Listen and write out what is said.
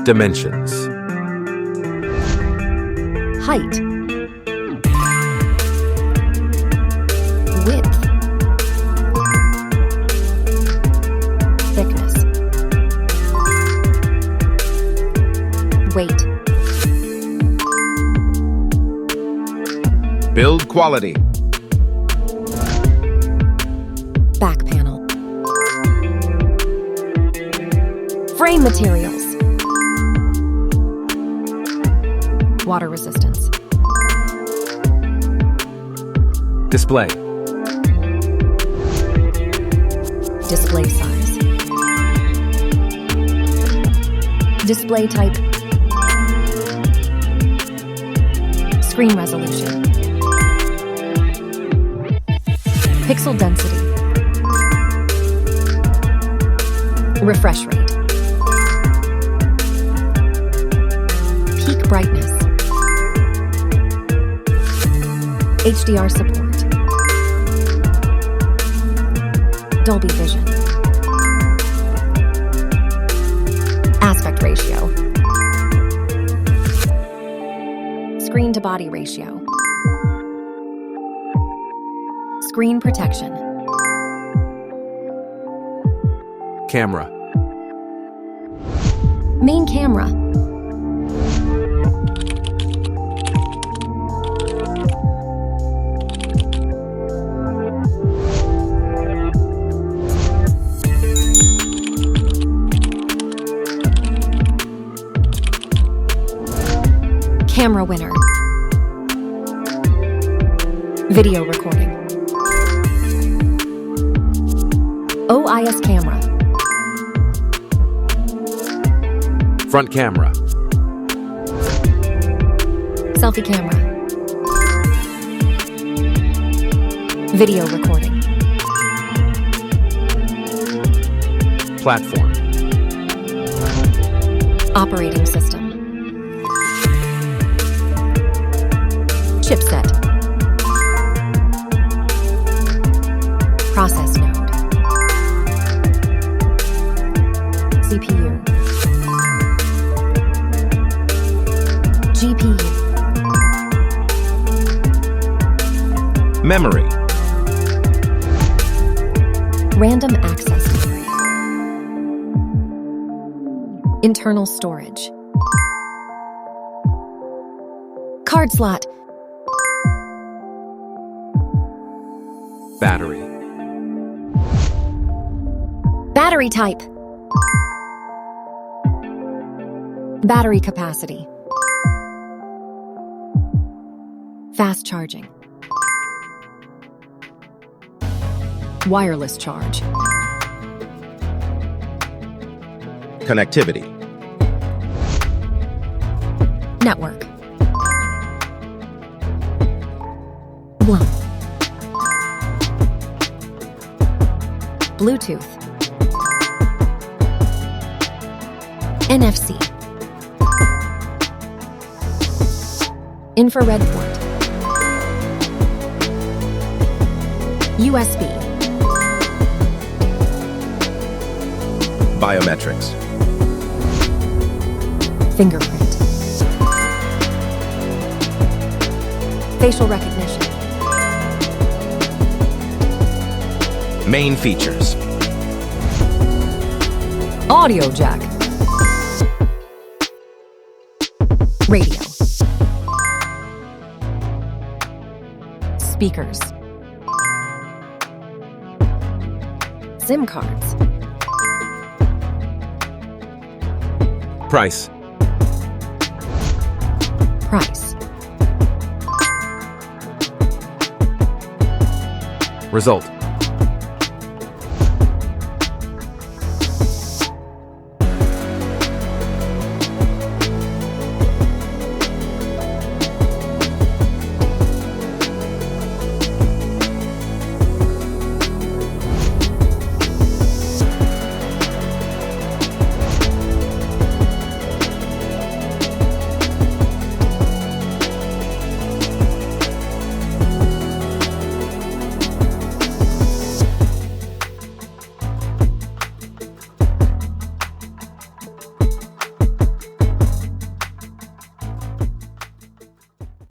Dimensions. Height. Width. Thickness. Weight. Build quality. Back panel. Frame materials. Water resistance. Display. Display size. Display type. Screen resolution. Pixel density. Refresh rate. Peak brightness. HDR support. Dolby Vision. Aspect ratio. Screen to body ratio. Screen protection. Camera. Main camera. Camera winner. Video recording. OIS camera. Front camera. Selfie camera. Video recording. Platform. Operating system. Chipset. Process node. CPU. GPU. Memory. Random access memory. Internal storage. Card slot. Battery. Battery type. Battery capacity. Fast charging. Wireless charge. Connectivity. Network. Bluetooth. Bluetooth. NFC. Infrared port. USB. Biometrics. Fingerprint. Facial recognition. Main features. Audio jack. Radio. Speakers. SIM cards. Price. Price. Result.